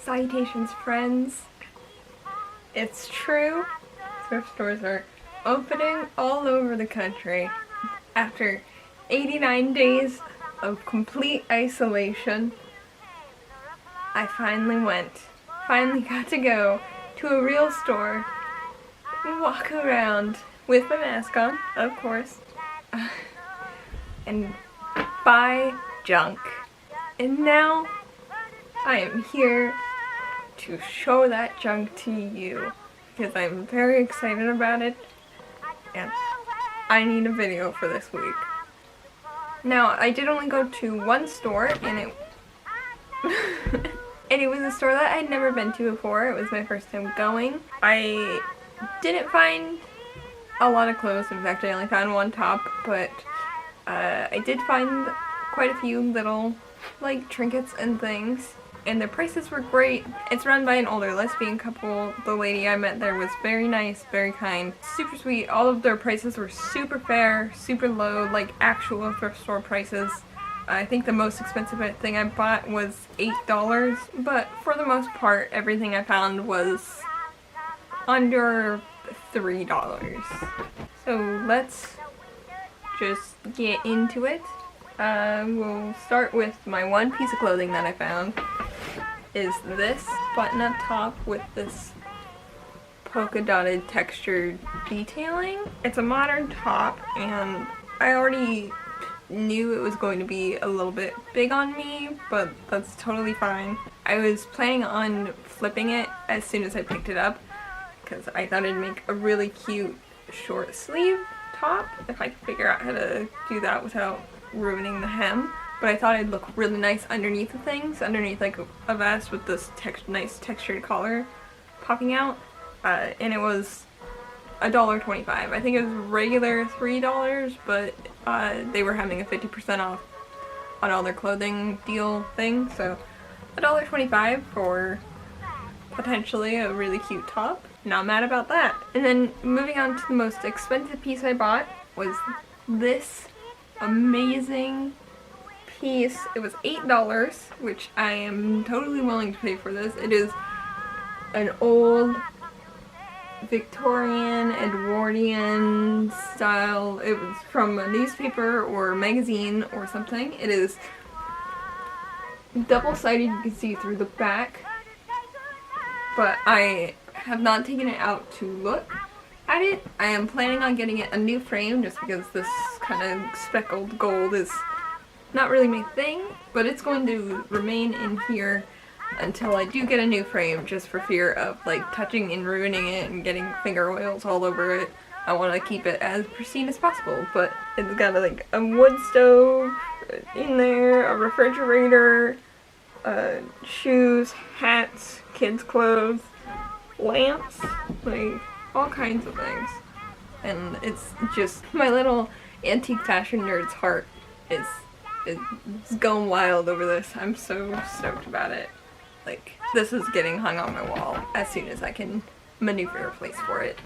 Salutations, friends. It's true, thrift stores are opening all over the country. After 89 days of complete isolation, I finally got to go to a real store and walk around with my mask on, of course, and buy junk. And now I am here to show that junk to you because I'm very excited about it and I need a video for this week. Now, I did only go to one store and it was a store that I'd never been to before. It was my first time going. I didn't find a lot of clothes. In fact, I only found one top, but I did find quite a few little like trinkets and things. And the prices were great. It's run by an older lesbian couple. The lady I met there was very nice, very kind, super sweet. All of their prices were super fair, super low, like actual thrift store prices. I think the most expensive thing I bought was $8, but for the most part, everything I found was under $3. So let's just get into it. We'll start with my one piece of clothing that I found. Is this button-up top with this polka dotted textured detailing. It's a modern top and I already knew it was going to be a little bit big on me, but that's totally fine. I was planning on flipping it as soon as I picked it up because I thought it'd make a really cute short sleeve top if I could figure out how to do that without ruining the hem. But I thought it'd look really nice underneath the things, underneath like a vest with this nice textured collar popping out. And it was $1.25. I think it was regular $3, but they were having a 50% off on all their clothing deal thing. So $1.25 for potentially a really cute top. Not mad about that. And then moving on to the most expensive piece I bought was this amazing piece. It was $8, which I am totally willing to pay for this. It is an old Victorian, Edwardian style. It was from a newspaper or magazine or something. It is double-sided, you can see through the back, but I have not taken it out to look at it. I am planning on getting it a new frame just because this kind of speckled gold is not really my thing, but it's going to remain in here until I do get a new frame, just for fear of like touching and ruining it and getting finger oils all over it. I want to keep it as pristine as possible, but it's got like a wood stove in there, a refrigerator, shoes, hats, kids' clothes, lamps, like all kinds of things. And it's just, my little antique fashion nerd's heart is going wild over this. I'm so stoked about it. Like, this is getting hung on my wall as soon as I can maneuver a place for it.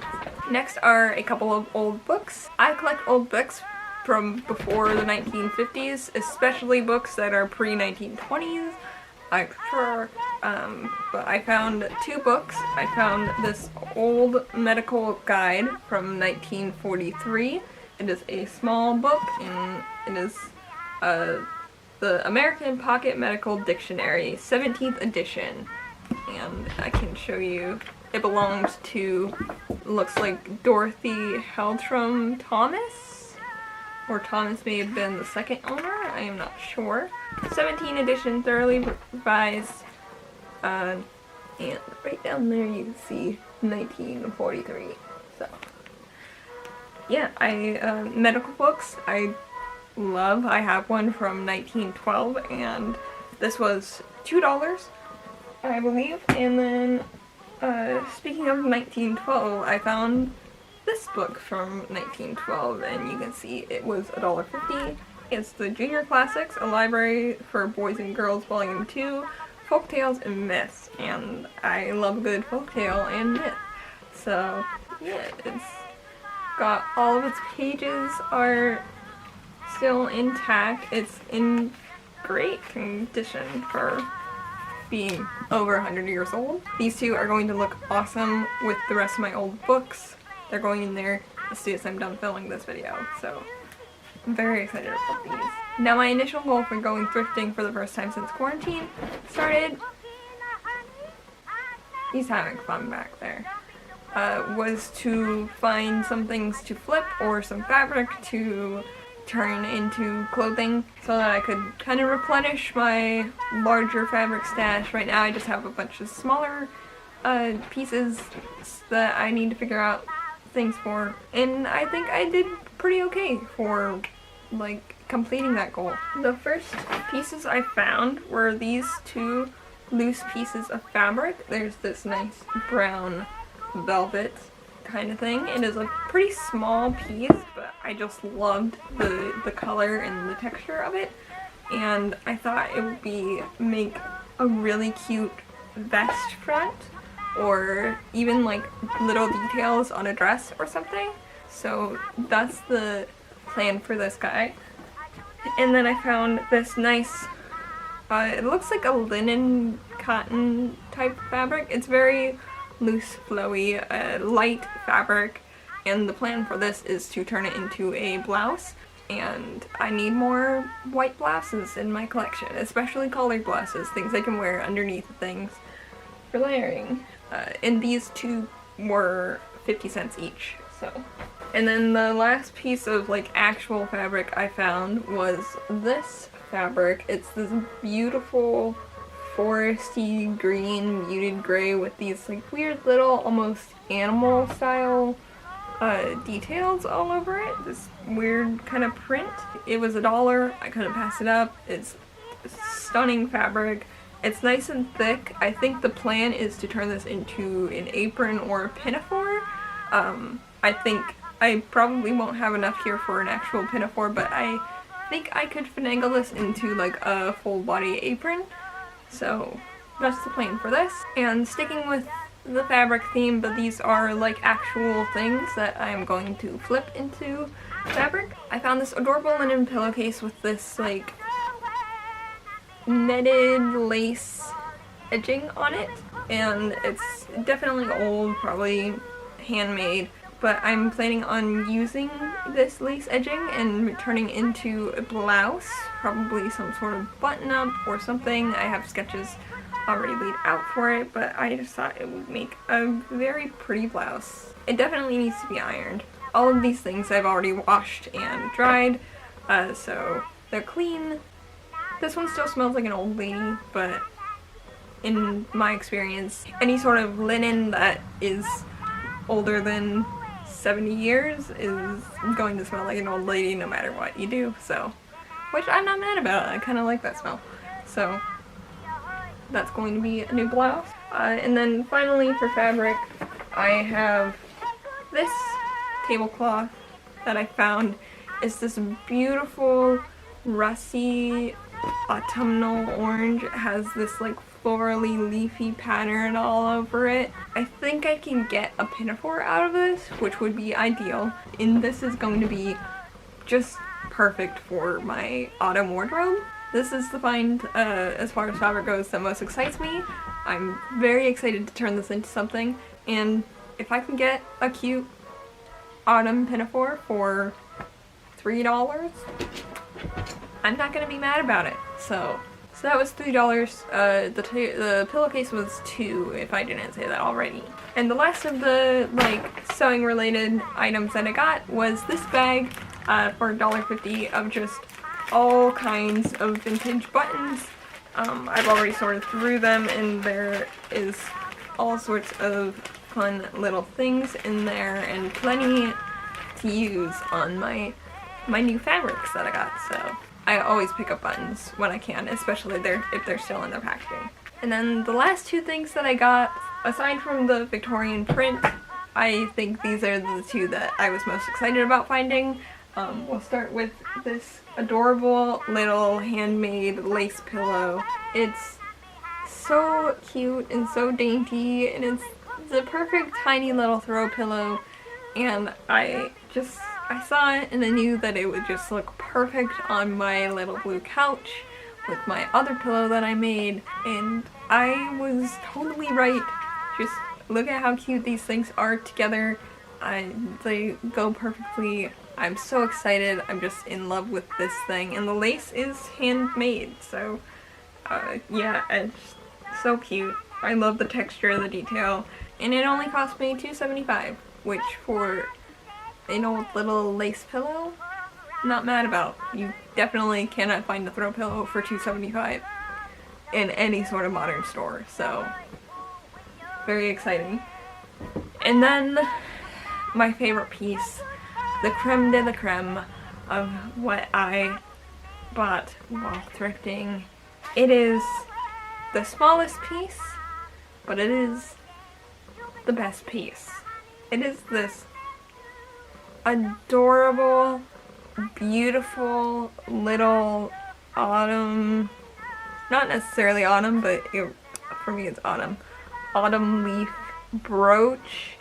Next are a couple of old books. I collect old books from before the 1950s, especially books that are pre-1920s. I prefer, but I found two books. I found this old medical guide from 1943. It is a small book and it is the American Pocket Medical Dictionary, 17th edition, and I can show you. It belongs to, looks like Dorothy Heltram Thomas, or Thomas may have been the second owner, I am not sure. 17th edition, thoroughly revised, and right down there you can see 1943, so yeah, medical books, I love. I have one from 1912 and this was $2, I believe. And then speaking of 1912, I found this book from 1912 and you can see it was $1.50. It's the Junior Classics, a library for boys and girls, volume 2, folktales and myths, and I love a good folktale and myth. So yeah, it's got all of its pages are still intact. It's in great condition for being over 100 years old. These two are going to look awesome with the rest of my old books. They're going in there as soon as I'm done filming this video, so I'm very excited about these. Now my initial goal for going thrifting for the first time since quarantine started, he's having fun back there, was to find some things to flip or some fabric to turn into clothing so that I could kind of replenish my larger fabric stash. Right now I just have a bunch of smaller pieces that I need to figure out things for, and I think I did pretty okay for like completing that goal. The first pieces I found were these two loose pieces of fabric. There's this nice brown velvet kind of thing. It is a pretty small piece, but I just loved the color and the texture of it, and I thought it would make a really cute vest front, or even like little details on a dress or something. So that's the plan for this guy. And then I found this nice, it looks like a linen cotton type fabric. It's very loose, flowy, light fabric, and the plan for this is to turn it into a blouse, and I need more white blouses in my collection, especially colored blouses, things I can wear underneath things for layering. And these two were 50 cents each, so. And then the last piece of like actual fabric I found was this fabric. It's this beautiful foresty green, muted gray with these like weird little almost animal style details all over it. This weird kind of print. It was $1. I couldn't pass it up. It's stunning fabric. It's nice and thick. I think the plan is to turn this into an apron or a pinafore. I think I probably won't have enough here for an actual pinafore, but I think I could finagle this into like a full body apron. So that's the plan for this. And sticking with the fabric theme, but these are like actual things that I'm going to flip into fabric. I found this adorable linen pillowcase with this like netted lace edging on it, and it's definitely old, probably handmade, but I'm planning on using this lace edging and turning into a blouse, probably some sort of button-up or something. I have sketches already laid out for it, but I just thought it would make a very pretty blouse. It definitely needs to be ironed. All of these things I've already washed and dried, so they're clean. This one still smells like an old lady, but in my experience, any sort of linen that is older than 70 years is going to smell like an old lady no matter what you do, so, which I'm not mad about. I kind of like that smell. So that's going to be a new blouse. And then finally for fabric, I have this tablecloth that I found. It's this beautiful rusty autumnal orange. It has this like florally leafy pattern all over it. I think I can get a pinafore out of this, which would be ideal. And this is going to be just perfect for my autumn wardrobe. This is the find, as far as fabric goes, that most excites me. I'm very excited to turn this into something, and if I can get a cute autumn pinafore for $3, I'm not gonna be mad about it. So that was $3. The pillowcase was $2, if I didn't say that already. And the last of the like sewing related items that I got was this bag for $1.50 of just all kinds of vintage buttons. I've already sorted through them, and there is all sorts of fun little things in there and plenty to use on my new fabrics that I got. So I always pick up buttons when I can, especially if they're still in their packaging. And then the last two things that I got, aside from the Victorian print, I think these are the two that I was most excited about finding. We'll start with this adorable little handmade lace pillow. It's so cute and so dainty, and it's the perfect tiny little throw pillow, and I saw it and I knew that it would just look perfect on my little blue couch with my other pillow that I made, and I was totally right. Just look at how cute these things are together. They go perfectly. I'm so excited. I'm just in love with this thing, and the lace is handmade, so yeah, it's so cute. I love the texture and the detail, and it only cost me $2.75, which for an old little lace pillow, not mad about. You definitely cannot find a throw pillow for $2.75 in any sort of modern store, so very exciting. And then my favorite piece, the creme de la creme of what I bought while thrifting. It is the smallest piece, but it is the best piece. It is this adorable, beautiful little autumn, not necessarily autumn, but for me it's autumn leaf brooch.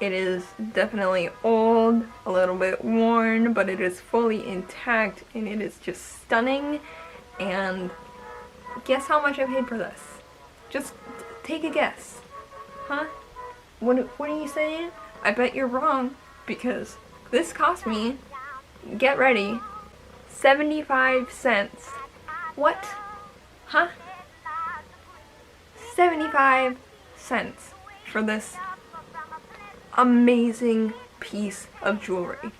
It is definitely old, a little bit worn, but it is fully intact, and it is just stunning. And guess how much I paid for this? Just take a guess. Huh? What are you saying? I bet you're wrong, because this cost me, get ready, 75 cents. What? Huh? 75 cents for this amazing piece of jewelry.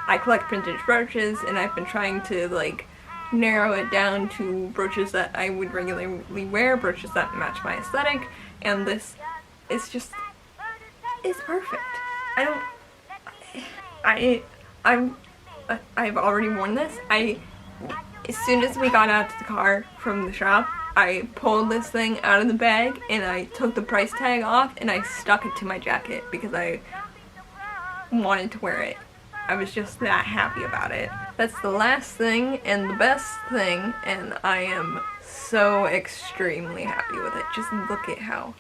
I collect vintage brooches, and I've been trying to like narrow it down to brooches that I would regularly wear, brooches that match my aesthetic, and this is just, it's perfect. I've already worn this. As soon as we got out to the car from the shop, I pulled this thing out of the bag and I took the price tag off and I stuck it to my jacket because I wanted to wear it. I was just that happy about it. That's the last thing and the best thing, and I am so extremely happy with it. Just look at how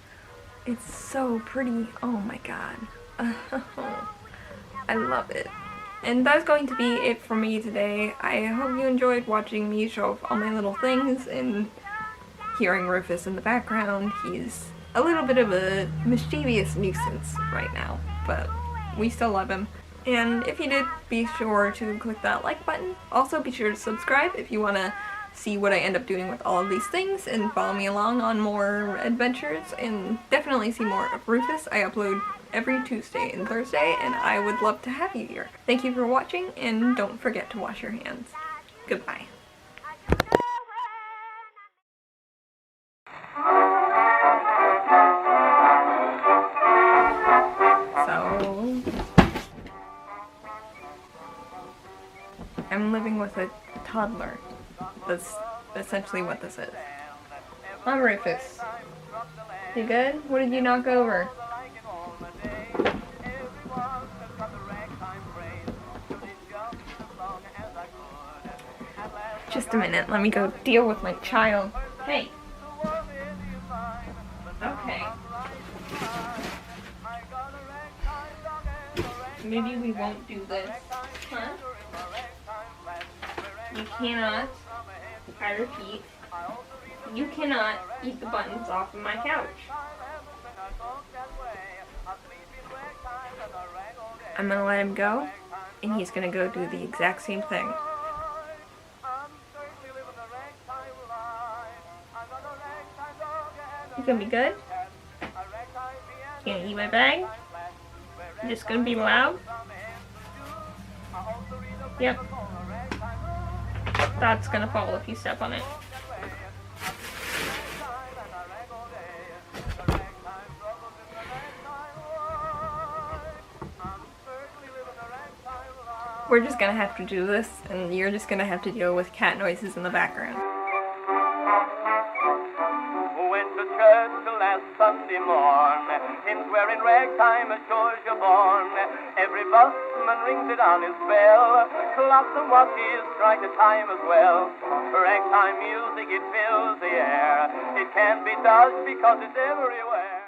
it's so pretty. Oh my god. I love it. And that's going to be it for me today. I hope you enjoyed watching me show off all my little things and hearing Rufus in the background. He's a little bit of a mischievous nuisance right now, but we still love him. And if you did, be sure to click that like button. Also be sure to subscribe if you want to see what I end up doing with all of these things and follow me along on more adventures, and definitely see more of Rufus. I upload every Tuesday and Thursday, and I would love to have you here. Thank you for watching, and don't forget to wash your hands. Goodbye. So, I'm living with a toddler. That's essentially what this is. I'm Rufus. You good? What did you knock over? Just a minute, let me go deal with my child. Hey. Okay. Maybe we won't do this. Huh? You cannot, I repeat, you cannot eat the buttons off of my couch. I'm gonna let him go, and he's gonna go do the exact same thing. You gonna be good? You gonna eat my bag? You just gonna be loud? Yep. That's gonna fall if you step on it. We're just gonna have to do this, and you're just gonna have to deal with cat noises in the background. Went to church the last a Sunday morn. Him's wearing ragtime as sure as you're born. Every busman rings it on his bell. Clocks and watches strike the time as well. Ragtime music, it fills the air. It can't be dodged because it's everywhere.